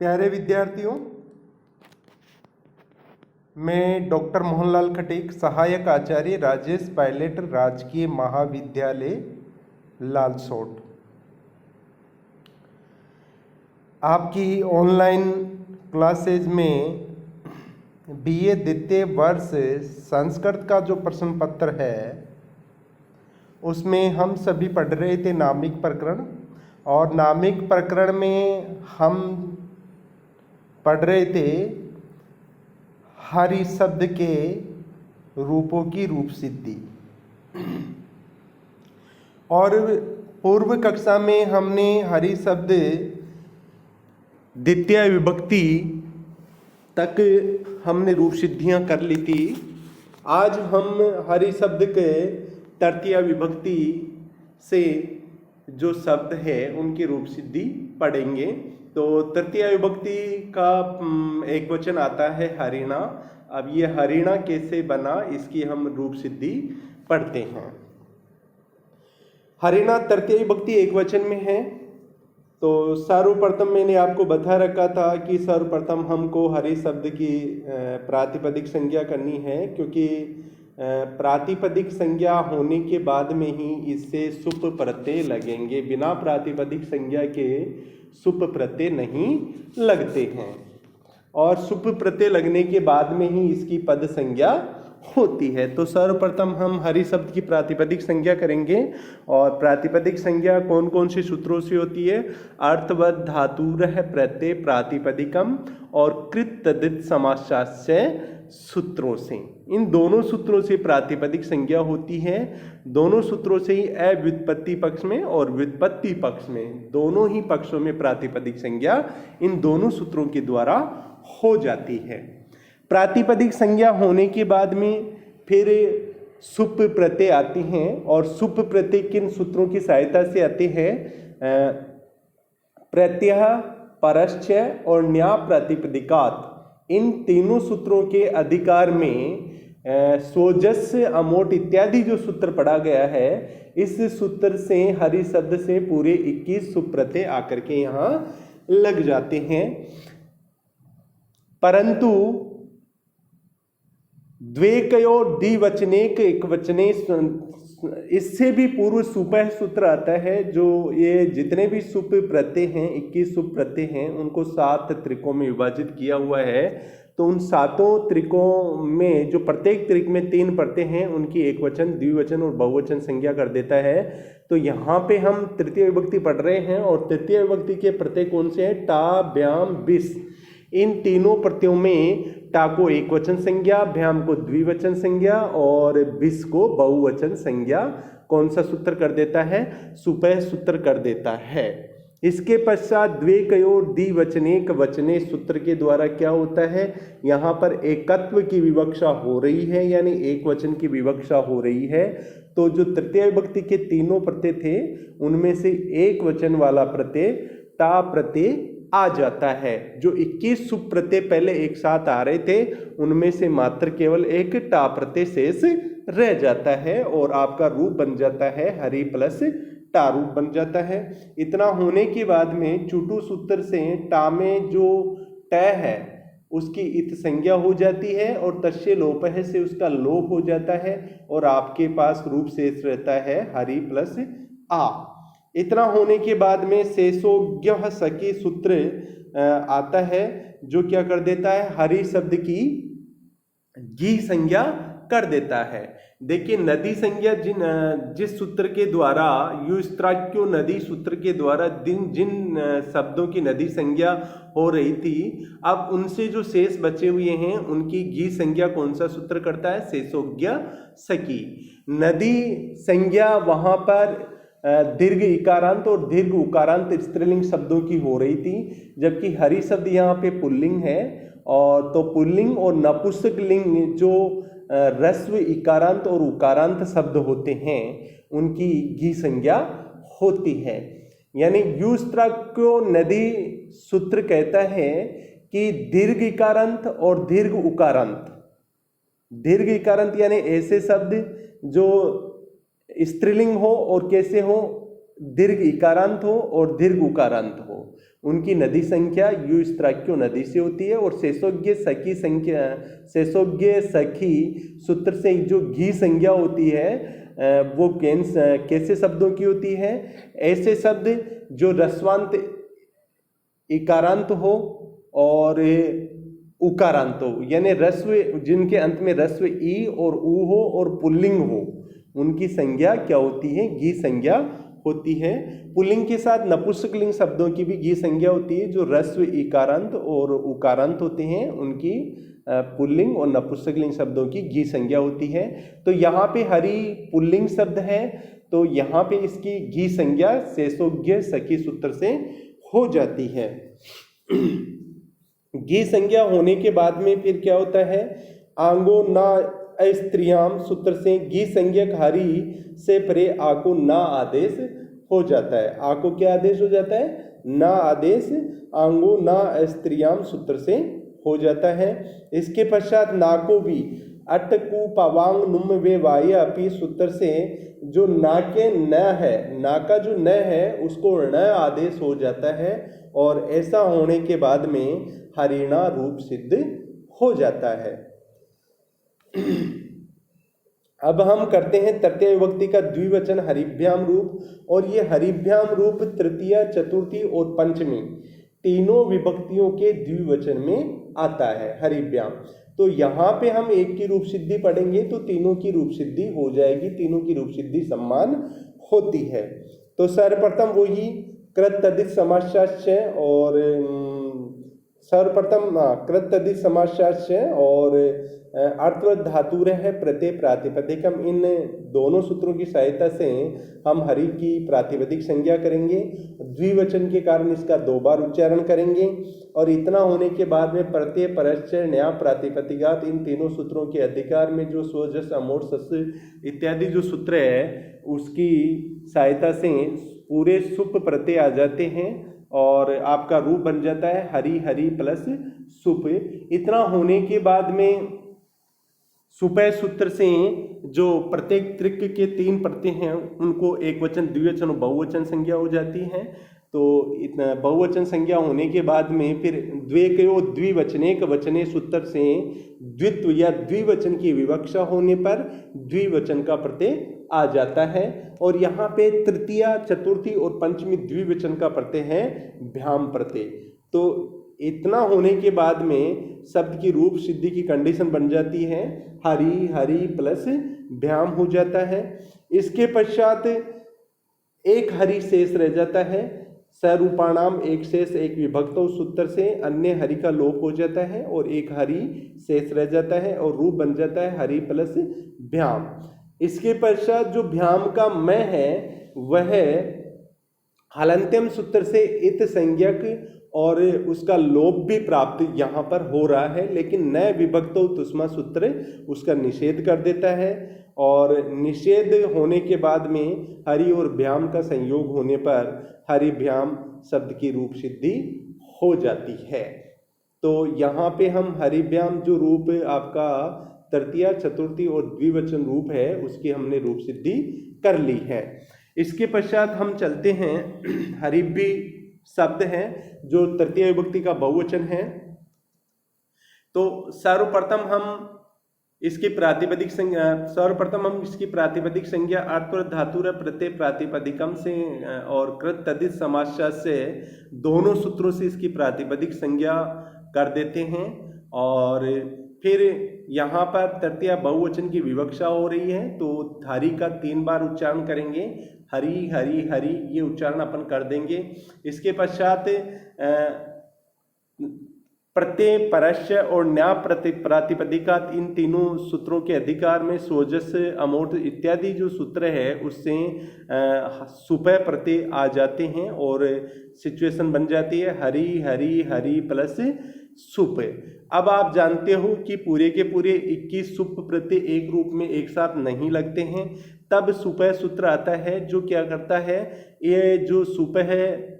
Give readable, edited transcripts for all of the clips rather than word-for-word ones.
प्यारे विद्यार्थियों, मैं डॉक्टर मोहनलाल खटीक, सहायक आचार्य राजेश पायलट, राजकीय महाविद्यालय लालसोट, आपकी ऑनलाइन क्लासेज में बीए द्वितीय वर्ष संस्कृत का जो प्रश्न पत्र है उसमें हम सभी पढ़ रहे थे नामिक प्रकरण। और नामिक प्रकरण में हम पढ़ रहे थे हरि शब्द के रूपों की रूप सिद्धि। और पूर्व कक्षा में हमने हरि शब्द द्वितीय विभक्ति तक हमने रूप सिद्धियां कर ली थी। आज हम हरि शब्द के तृतीय विभक्ति से जो शब्द है उनकी रूप सिद्धि पढ़ेंगे। तो तृतीय विभक्ति का एक वचन आता है हरिणा। अब ये हरिणा कैसे बना इसकी हम रूप सिद्धि पढ़ते हैं। हरिणा तृतीय विभक्ति एक वचन में है। तो सर्वप्रथम मैंने आपको बता रखा था कि सर्वप्रथम हमको हरि शब्द की प्रातिपदिक संज्ञा करनी है, क्योंकि प्रातिपदिक संज्ञा होने के बाद में ही इससे सुप प्रत्यय लगेंगे। बिना प्रातिपदिक संज्ञा के सुप प्रत्यय नहीं लगते हैं, और सुप प्रत्यय लगने के बाद में ही इसकी पद संज्ञा होती है। तो सर्वप्रथम हम हरि शब्द की प्रातिपदिक संज्ञा करेंगे। और प्रातिपदिक संज्ञा कौन कौन से सूत्रों से होती है? अर्थवत् धातुरः प्रत्यय प्रातिपदिकम और कृत तद्धित समासास्य सूत्रों से। इन दोनों सूत्रों से प्रातिपदिक संज्ञा होती है। दोनों सूत्रों से ही अव्युत्पत्ति पक्ष में और व्युत्पत्ति पक्ष में, दोनों ही पक्षों में प्रातिपदिक संज्ञा इन दोनों सूत्रों के द्वारा हो जाती है। प्रातिपदिक संज्ञा होने के बाद में फिर सुप प्रत्यय आती हैं। और सुप प्रत्यय किन सूत्रों की सहायता से आते हैं? प्रत्यय, परश्चय और न्याय प्रातिपदिकात, इन तीनों सूत्रों के अधिकार में सोजस्य, अमोट इत्यादि जो सूत्र पढ़ा गया है, इस सूत्र से हरि शब्द से पूरे 21 सुप प्रत्यय आकर के यहाँ लग जाते हैं। परंतु द्वेकयो द्विवचनेक एक वचने, इससे भी पूर्व सुपह सूत्र आता है। जो ये जितने भी सुप प्रत्यय हैं, 21 सुप प्रत्यय हैं, उनको 7 त्रिकों में विभाजित किया हुआ है। तो उन 7 त्रिकों में जो प्रत्येक त्रिक में 3 प्रत्यय हैं, उनकी एक वचन, द्विवचन और बहुवचन संज्ञा कर देता है। तो यहाँ पे हम तृतीय विभक्ति पढ़ रहे हैं। और तृतीय विभक्ति के प्रत्यय कौन से हैं? टा, ब्याम, बिस। इन तीनों प्रत्ययों में टा को एक वचन संज्ञा, भ्याम को द्विवचन संज्ञा और बिस को बहुवचन संज्ञा कौन सा सूत्र कर देता है? सुपह सूत्र कर देता है। इसके पश्चात द्वेकयो द्विवचनेक वचने सूत्र के द्वारा क्या होता है? यहाँ पर एकत्व की विवक्षा हो रही है, यानी एक वचन की विवक्षा हो रही है। तो जो तृतीय विभक्ति के तीनों प्रत्यय थे, उनमें से एक वचन वाला प्रत्यय टा प्रत्यय आ जाता है। जो 21 सुप प्रत्यय पहले एक साथ आ रहे थे, उनमें से मात्र केवल एक टा प्रत्यय शेष रह जाता है और आपका रूप बन जाता है हरि प्लस टा रूप बन जाता है। इतना होने के बाद में चुटु सूत्र से टा में जो ट है उसकी इत संज्ञा हो जाती है और तस्य लोपः से उसका लोप हो जाता है और आपके पास रूप शेष रहता है हरि प्लस आ। इतना होने के बाद में शेषोज्ञ सखी सूत्र आता है, जो क्या कर देता है? हरि शब्द की गी संज्ञा कर देता है। देखिए, नदी संज्ञा जिस सूत्र के द्वारा, युस्त्राक्यो नदी सूत्र के द्वारा जिन शब्दों की नदी संज्ञा हो रही थी, अब उनसे जो शेष बचे हुए हैं उनकी गी संज्ञा कौन सा सूत्र करता है? शेषोज्ञ सखी। नदी संज्ञा वहां पर दीर्घ इकारांत और दीर्घ उकारांत स्त्रीलिंग शब्दों की हो रही थी, जबकि हरि शब्द यहाँ पे पुल्लिंग है। और तो पुल्लिंग और नपुंसक लिंग जो ह्रस्व इकारांत और उकारांत शब्द होते हैं, उनकी घी संज्ञा होती है। यानी युस्त्राक्यो नदी सूत्र कहता है कि दीर्घ इकारांत और दीर्घ उकारांत, दीर्घ इकारांत यानी ऐसे शब्द जो स्त्रीलिंग हो और कैसे हो? दीर्घ इकारांत हो और दीर्घ उकारांत हो। उनकी नदी संख्या युस्त्राक्यो नदी से होती है। और शेषोज्ञ सखी संख्या, शेषोज्ञ सखी सूत्र से जो घी संज्ञा होती है वो कैसे शब्दों की होती है? ऐसे शब्द जो रस्वांत इकारांत हो और उकारांत हो, यानी रस्व जिनके अंत में रस्व ई और ऊ हो और पुल्लिंग हो, उनकी संज्ञा क्या होती है? घी संज्ञा होती है। पुल्लिंग के साथ नपुंसकलिंग शब्दों की भी घी संज्ञा होती है। जो रस्व इकारांत और उकारांत होते हैं उनकी पुल्लिंग और नपुंसकलिंग शब्दों की घी संज्ञा होती है। तो यहाँ पे हरि पुल्लिंग शब्द है, तो यहाँ पे इसकी घी संज्ञा शेषोज्ञ सखी सूत्र से हो जाती है। घी संज्ञा होने के बाद में फिर क्या होता है? आंगो ना स्त्रियाम सूत्र से घी संज्ञक हरि से परे आको ना आदेश हो जाता है। आको क्या आदेश हो जाता है? ना आदेश आंगो ना स्त्रियाम सूत्र से हो जाता है। इसके पश्चात नाको भी अटकू पवांग नुम वे वाय अपी सूत्र से जो ना के न है, ना का जो न है उसको न आदेश हो जाता है और ऐसा होने के बाद में हरिणा रूप सिद्ध हो जाता है। अब हम करते हैं तृतीय विभक्ति का द्विवचन हरिभ्याम रूप, और ये हरिभ्याम रूप तृतीया, चतुर्थी और पंचमी तीनों विभक्तियों के द्विवचन में आता है हरिभ्याम। तो यहाँ पे हम एक की रूप सिद्धि पढ़ेंगे तो तीनों की रूप सिद्धि हो जाएगी, तीनों की रूप सिद्धि समान होती है। तो सर्वप्रथम वही कृत तदित समासाश्च और सर्वप्रथम कृत तदित समासाश्च और अर्थवत धातुर है प्रत्यय प्रातिपदिकम। इन दोनों सूत्रों की सहायता से हम हरि की प्रातिपदिक संज्ञा करेंगे। द्विवचन के कारण इसका 2 बार उच्चारण करेंगे और इतना होने के बाद में प्रत्यय परश्चय न्याय प्रातिपदिकात इन तीनों सूत्रों के अधिकार में जो स्वजस अमोट सस इत्यादि जो सूत्र है उसकी सहायता से पूरे सुप प्रत्यय आ जाते हैं और आपका रूप बन जाता है हरि हरि प्लस सुप। इतना होने के बाद में सुपय सूत्र से जो प्रत्येक त्रिक के 3 प्रत्यय हैं उनको एक वचन, द्विवचन और बहुवचन संज्ञा हो जाती है। तो इतना बहुवचन संज्ञा होने के बाद में फिर द्वेकयो द्विवचनेक वचने सूत्र से द्वित्व या द्विवचन की विवक्षा होने पर द्विवचन का प्रत्यय आ जाता है। और यहाँ पे तृतीया, चतुर्थी और पंचमी द्विवचन का प्रत्यय है भ्याम प्रत्यय। तो इतना होने के बाद में शब्द की रूप सिद्धि की कंडीशन बन जाती है, हरि हरि प्लस भ्याम हो जाता है। इसके पश्चात एक हरि शेष रह जाता है। सरूपाणाम एक शेष एक विभक्त सूत्र से अन्य हरि का लोप हो जाता है और एक हरि शेष रह जाता है और रूप बन जाता है हरि प्लस भ्याम। इसके पश्चात जो भ्याम का मैं है वह हलंत्यम सूत्र से इत संज्ञक और उसका लोप भी प्राप्त यहाँ पर हो रहा है, लेकिन नए विभक्त तुष्मा सूत्र उसका निषेध कर देता है और निषेध होने के बाद में हरि और भ्याम का संयोग होने पर हरिभ्याम शब्द की रूप सिद्धि हो जाती है। तो यहाँ पे हम हरिभ्याम जो रूप आपका तृतीया, चतुर्थी और द्विवचन रूप है उसकी हमने रूप सिद्धि कर ली है। इसके पश्चात हम चलते हैं हरिभ्य शब्द है जो तृतीय विभक्ति का बहुवचन है। तो सर्वप्रथम हम इसकी प्रातिपदिक संज्ञा अर्थ और धातुर प्रत्यय प्रातिपदिकम से और कृत तदित समास से दोनों सूत्रों से इसकी प्रातिपदिक संज्ञा कर देते हैं। और फिर यहाँ पर तृतीय बहुवचन की विवक्षा हो रही है तो हरि का 3 बार उच्चारण करेंगे, हरि हरि हरि ये उच्चारण अपन कर देंगे। इसके पश्चात प्रत्यय परस्य और न्याय प्रातिपदिका इन तीनों सूत्रों के अधिकार में सोजस अमोट इत्यादि जो सूत्र है उससे सुपय प्रत्यय आ जाते हैं और सिचुएशन बन जाती है हरि हरि हरि प्लस सुप। अब आप जानते हो कि पूरे के पूरे 21 सुप प्रत्यय एक रूप में एक साथ नहीं लगते हैं, तब सुपय सूत्र आता है जो क्या करता है, ये जो सुप है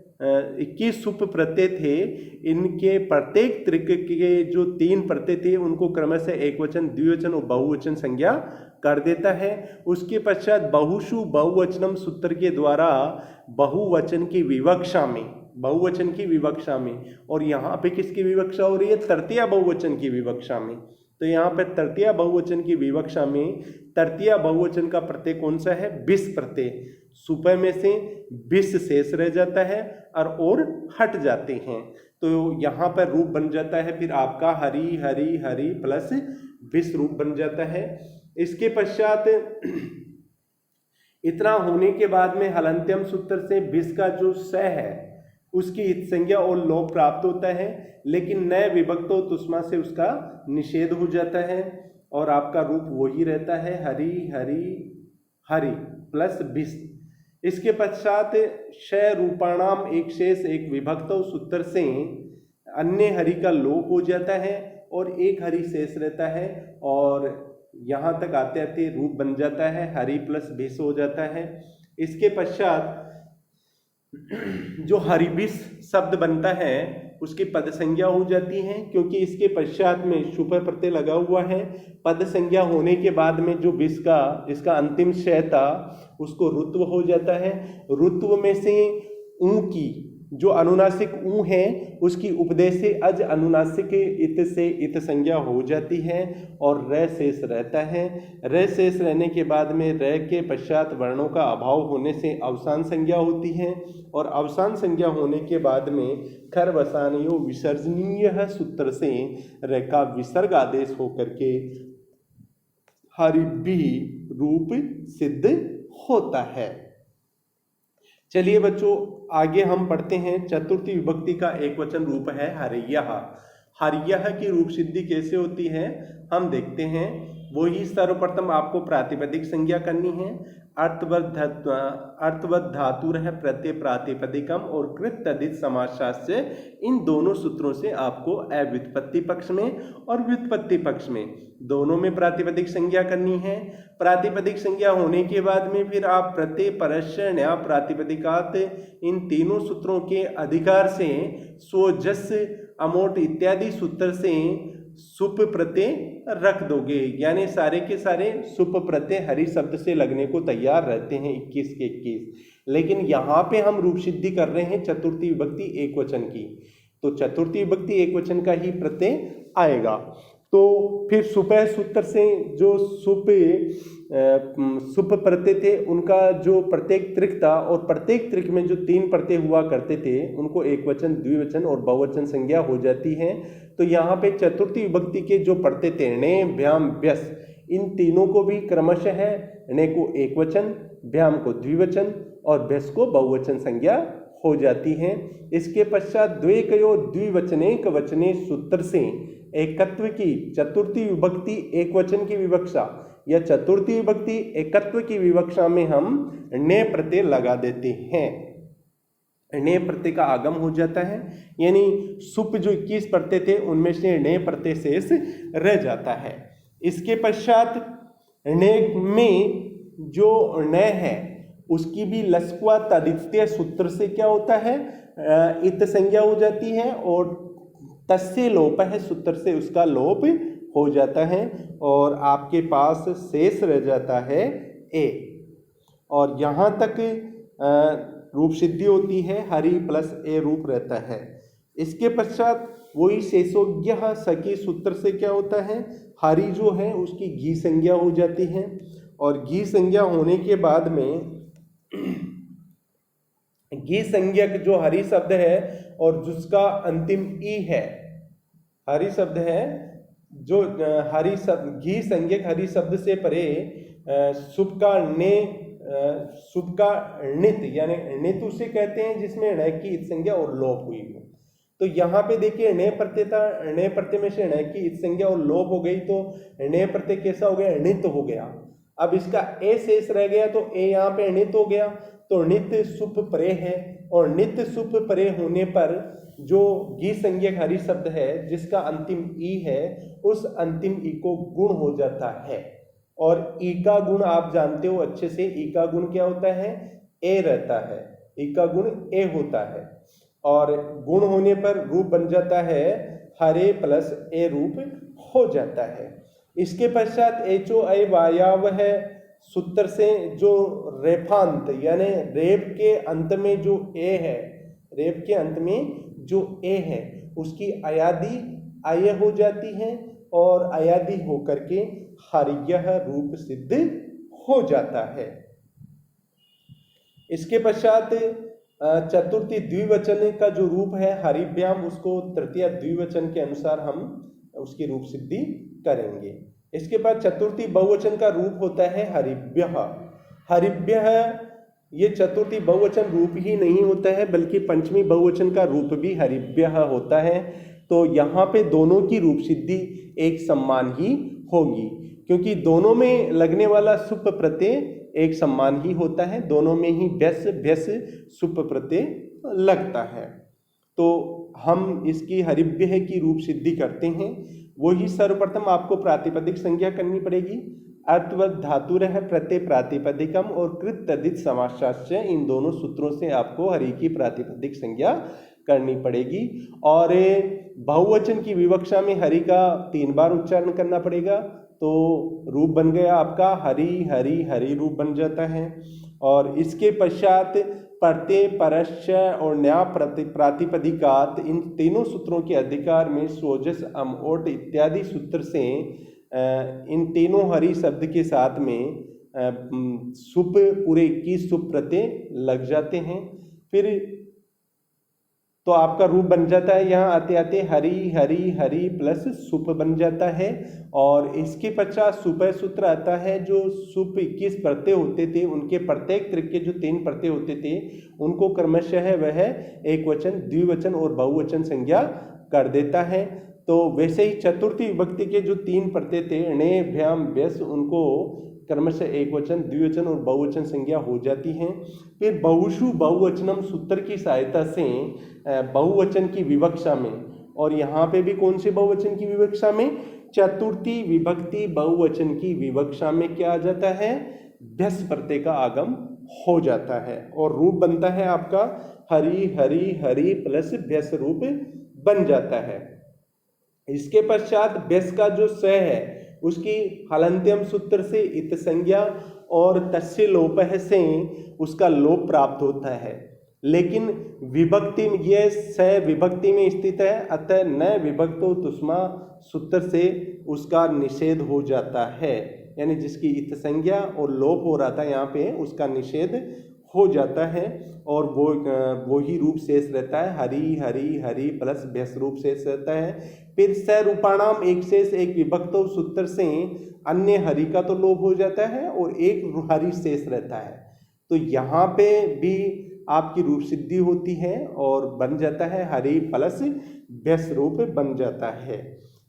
21 सुप प्रत्यय थे इनके प्रत्येक त्रिक के जो 3 प्रत्यय थे उनको क्रमशः एक वचन, द्विवचन और बहुवचन संज्ञा कर देता है। उसके पश्चात बहुषु बहुवचनम सूत्र के द्वारा बहुवचन की विवक्षा में बहुवचन की विवक्षा में। और यहाँ पे किसकी विवक्षा हो रही है? तृतीया बहुवचन की विवक्षा में। तो यहाँ पे तृतीया बहुवचन की विवक्षा में तृतीया बहुवचन का प्रत्यय कौन सा है? बिस प्रत्यय। सुपह में से बिस शेष रह जाता है और हट जाते हैं, तो यहाँ पर रूप बन जाता है फिर आपका हरि हरि हरि प्लस बिस रूप बन जाता है। इसके पश्चात इतना होने के बाद में हलंत्यम सूत्र से बिस का जो स है उसकी इत संज्ञा और लोप प्राप्त होता है, लेकिन नए विभक्तो तुष्मा से उसका निषेध हो जाता है और आपका रूप वही रहता है हरि हरि हरि प्लस बिस। इसके पश्चात श रूपाणाम एक शेष एक विभक्तो सूत्र से अन्य हरि का लोप हो जाता है और एक हरि शेष रहता है और यहाँ तक आते आते रूप बन जाता है हरि प्लस बिस हो जाता है। इसके पश्चात जो हरिबिस शब्द बनता है उसकी पद संज्ञा हो जाती है, क्योंकि इसके पश्चात में शुभ प्रत्यय लगा हुआ है। पद संज्ञा होने के बाद में जो बिस का इसका अंतिम शय था उसको रुत्व हो जाता है। रुत्व में से ऊ की जो अनुनासिक ऊ है उसकी उपदेश से अज अनुनासिक इत से इत संज्ञा हो जाती है और र शेष रहता है। र शेष रहने के बाद में र के पश्चात वर्णों का अभाव होने से अवसान संज्ञा होती है और अवसान संज्ञा होने के बाद में खर वसानयो विसर्जनीय सूत्र से र का विसर्ग आदेश होकर के हरिभी रूप सिद्ध होता है। चलिए बच्चों आगे हम पढ़ते हैं। चतुर्थी विभक्ति का एक वचन रूप है हरियः। हरियः की रूप सिद्धि कैसे होती है हम देखते हैं। वही सर्वप्रथम आपको प्रातिपदिक संज्ञा करनी है। अर्थवत धातुर है प्रत्यय प्रातिपदिकम और कृत तदित समासशास्त्र, इन दोनों सूत्रों से आपको अव्युत्पत्ति पक्ष में और व्युत्पत्ति पक्ष में दोनों में प्रातिपदिक संज्ञा करनी है। प्रातिपदिक संज्ञा होने के बाद में फिर आप प्रत्यय परस्य न्या प्रातिपदिकात इन तीनों सूत्रों के अधिकार से स्वजस अमोट इत्यादि सूत्र से सुप प्रत्यय रख दोगे, यानी सारे के सारे सुप प्रत्यय हरि शब्द से लगने को तैयार रहते हैं 21 के 21। लेकिन यहाँ पे हम रूप सिद्धि कर रहे हैं चतुर्थी विभक्ति एक वचन की, तो चतुर्थी विभक्ति एक वचन का ही प्रत्यय आएगा। तो फिर सुपह सूत्र से जो सुप प्रत्यय थे उनका जो प्रत्येक त्रिक था और प्रत्येक त्रिक में जो 3 प्रत्यय हुआ करते थे उनको एक वचन द्विवचन और बहुवचन संज्ञा हो जाती है। तो यहाँ पे चतुर्थी विभक्ति के जो प्रत्यय थे णे भ्याम व्यस, इन तीनों को भी क्रमशः णे को एक वचन, भ्याम को द्विवचन और व्यस को बहुवचन संज्ञा हो जाती है। इसके पश्चात द्वेकयो द्विवचनेक वचने सूत्र से एकत्व की चतुर्थी विभक्ति एक वचन की विवक्षा या चतुर्थी विभक्ति एकत्व की विवक्षा में हम णे प्रत्यय लगा देते हैं। णे प्रत्यय का आगम हो जाता है, यानी सुप जो 21 प्रत्यय थे उनमें से णे प्रत्यय शेष रह जाता है। इसके पश्चात णे में जो णे है उसकी भी लस्क्वा तदित्य सूत्र से क्या होता है इत संज्ञा हो जाती है और तस्य लोप है सूत्र से उसका लोप हो जाता है और आपके पास शेष रह जाता है ए। और यहाँ तक रूप सिद्धि होती है हरि प्लस ए रूप रहता है। इसके पश्चात वही शेषोज्ञ सखी सूत्र से क्या होता है हरि जो है उसकी घी संज्ञा हो जाती है और घी संज्ञा होने के बाद में घी संज्ञक जो हरि शब्द है और जिसका अंतिम ई है, हरि शब्द है जो हरि शब्द घी संज्ञक हरि शब्द से परे सुप का ने सुप का णित यानी णित उसे कहते हैं जिसमें ण की इत संज्ञा और लोप हुई हो। तो यहाँ पे देखिए णे प्रत्यय था, णे प्रत्यय में से ण की इत संज्ञा और लोप हो गई तो णे प्रत्यय कैसा हो गया णित हो गया। अब इसका ए शेष रह गया तो ए यहाँ पे णित हो गया, तो णित सुप परे है और नित सुप परे होने पर जो गी संज्ञक हरि शब्द है जिसका अंतिम ई है उस अंतिम ई को गुण हो जाता है। और ई का गुण आप जानते हो अच्छे से, ई का गुण क्या होता है ए रहता है, ई का गुण ए होता है और गुण होने पर रूप बन जाता है हरे प्लस ए रूप हो जाता है। इसके पश्चात एचो ऐ वायाव है सूत्र से जो रेफांत यानी रेप के अंत में जो ए है रेप के अंत में जो ए है उसकी अयादी आय हो जाती है और अयादी होकर के हर्यः रूप सिद्ध हो जाता है। इसके पश्चात चतुर्थी द्विवचन का जो रूप है हरिभ्याम, उसको तृतीय द्विवचन के अनुसार हम उसकी रूप सिद्धि करेंगे। इसके बाद चतुर्थी बहुवचन का रूप होता है हरिभ्यः। हरिभ्यः ये चतुर्थी बहुवचन रूप ही नहीं होता है बल्कि पंचमी बहुवचन का रूप भी हरिभ्यः होता है। तो यहाँ पे दोनों की रूप सिद्धि एक समान ही होगी, क्योंकि दोनों में लगने वाला सुप प्रत्यय एक समान ही होता है, दोनों में ही व्यस सुप प्रत्यय लगता है। तो हम इसकी हरिभ्यः की रूप सिद्धि करते हैं। वही सर्वप्रथम आपको प्रातिपदिक संज्ञा करनी पड़ेगी। अर्थवत् धातुरः प्रत्यय प्रातिपदिकम और कृत तद्धित समासाश्च, इन दोनों सूत्रों से आपको हरि की प्रातिपदिक संज्ञा करनी पड़ेगी। और बहुवचन की विवक्षा में हरि का 3 बार उच्चारण करना पड़ेगा, तो रूप बन गया आपका हरि हरि हरि रूप बन जाता है। और इसके पश्चात प्रत्यय परश्च और न्या प्रातिपदिकात, इन तीनों सूत्रों के अधिकार में सोजस अम ओट इत्यादि सूत्र से इन तीनों हरि शब्द के साथ में सुप पूरे 21 सुप प्रत्यय लग जाते हैं। फिर तो आपका रूप बन जाता है, यहाँ आते आते हरि हरि हरि प्लस सुप बन जाता है। और इसके पश्चात सुपय सूत्र आता है, जो सुप 21 प्रत्यय होते थे उनके प्रत्येक त्रिक के जो 3 प्रत्यय होते थे उनको क्रमशः वह एक वचन द्विवचन और बहुवचन संज्ञा कर देता है। तो वैसे ही चतुर्थी विभक्ति के जो 3 प्रत्यय थे णे भ्याम व्यस, उनको क्रमशः एक वचन द्विवचन और बहुवचन संज्ञा हो जाती हैं। फिर बहुषु बहुवचनम सूत्र की सहायता से बहुवचन की विवक्षा में, और यहाँ पे भी कौन से बहुवचन की विवक्षा में, चतुर्थी विभक्ति बहुवचन की विवक्षा में क्या आ जाता है, व्यस प्रत्यय का आगम हो जाता है और रूप बनता है आपका हरि हरि हरि प्लस व्यस रूप बन जाता है। इसके पश्चात व्यस का जो स है उसकी हलंत्यम सूत्र से इत संज्ञा और तस्य लोपः से उसका लोप प्राप्त होता है, लेकिन विभक्ति में यह स विभक्ति में स्थित है, अतः न विभक्तो तुष्मा सूत्र से उसका निषेध हो जाता है। यानी जिसकी इत संज्ञा और लोप हो रहा था यहाँ पे उसका निषेध हो जाता है और वो ही रूप शेष रहता है, हरि हरि हरि प्लस व्यस रूप शेष रहता है। फिर स रूपाणाम एक शेष एक विभक्तो सूत्र से अन्य हरि का तो लोप हो जाता है और एक हरि शेष रहता है। तो यहाँ पे भी आपकी रूप सिद्धि होती है और बन जाता है हरि प्लस व्यस रूप बन जाता है।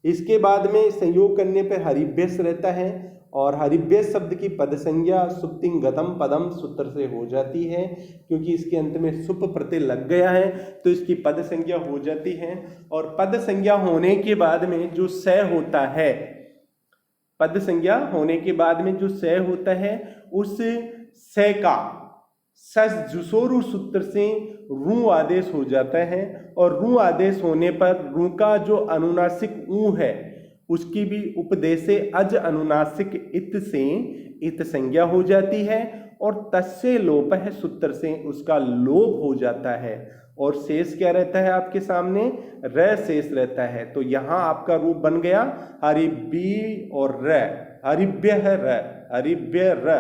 इसके बाद में संयोग करने पर हरिभ्यस रहता है और हरिभ्यस शब्द की पद संज्ञा सुप्तिं गतम पदम सूत्र से हो जाती है, क्योंकि इसके अंत में सुप प्रत्यय लग गया है तो इसकी पद संज्ञा हो जाती है। और पद संज्ञा होने के बाद में जो स होता है, पद संज्ञा होने के बाद में जो स होता है उस स का सस जुसोरु सूत्र से रू आदेश हो जाता है और रू आदेश होने पर रू का जो अनुनासिक ऊ है उसकी भी उपदेशे अज अनुनासिक इत से इत संज्ञा हो जाती है और तस्य लोपः सूत्र से उसका लोप हो जाता है और शेष क्या रहता है आपके सामने, र शेष रहता है। तो यहाँ आपका रूप बन गया हरिबी और र, हरिभ्यः र, हरिभ्य र,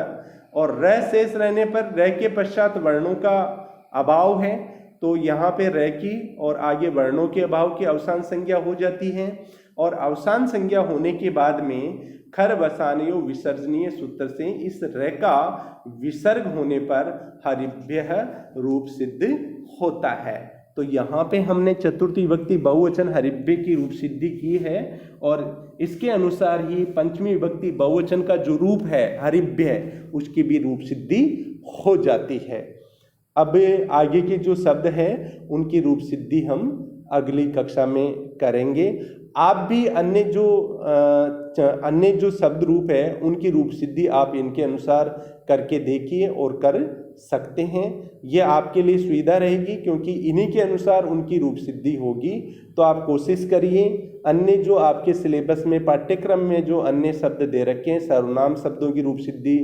और र शेष रहने पर र के पश्चात वर्णों का अभाव है तो यहाँ पे र की और आगे वर्णों के अभाव की अवसान संज्ञा हो जाती है और अवसान संज्ञा होने के बाद में खर वसानयो विसर्जनीय सूत्र से इस र का विसर्ग होने पर हरिभ्यः रूप सिद्ध होता है। तो यहाँ पे हमने चतुर्थी विभक्ति बहुवचन हरिभ्य की रूप सिद्धि की है और इसके अनुसार ही पंचमी विभक्ति बहुवचन का जो रूप है हरिभ्य उसकी भी रूप सिद्धि हो जाती है। अब आगे के जो शब्द हैं उनकी रूप सिद्धि हम अगली कक्षा में करेंगे। आप भी अन्य जो शब्द रूप है उनकी रूप सिद्धि आप इनके अनुसार करके देखिए और कर सकते हैं। ये आपके लिए सुविधा रहेगी क्योंकि इन्हीं के अनुसार उनकी रूप सिद्धि होगी। तो आप कोशिश करिए अन्य जो आपके सिलेबस में पाठ्यक्रम में जो अन्य शब्द दे रखे हैं, सर्वनाम शब्दों की रूप सिद्धि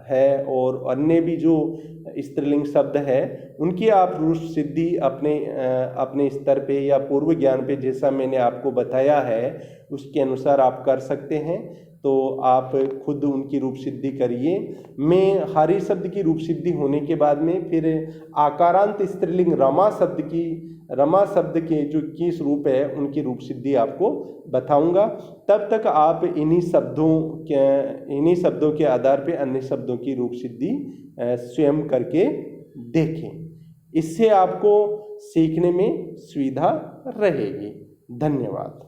है और अन्य भी जो स्त्रीलिंग शब्द है उनकी आप रूप सिद्धि अपने स्तर पे या पूर्व ज्ञान पे जैसा मैंने आपको बताया है उसके अनुसार आप कर सकते हैं। तो आप खुद उनकी रूप सिद्धि करिए। मैं हारी शब्द की रूप सिद्धि होने के बाद में फिर आकारांत स्त्रीलिंग रमा शब्द के जो 21 रूप है उनकी रूप सिद्धि आपको बताऊंगा। तब तक आप इन्हीं शब्दों के आधार पे अन्य शब्दों की रूप सिद्धि स्वयं करके देखें। इससे आपको सीखने में सुविधा रहेगी। धन्यवाद।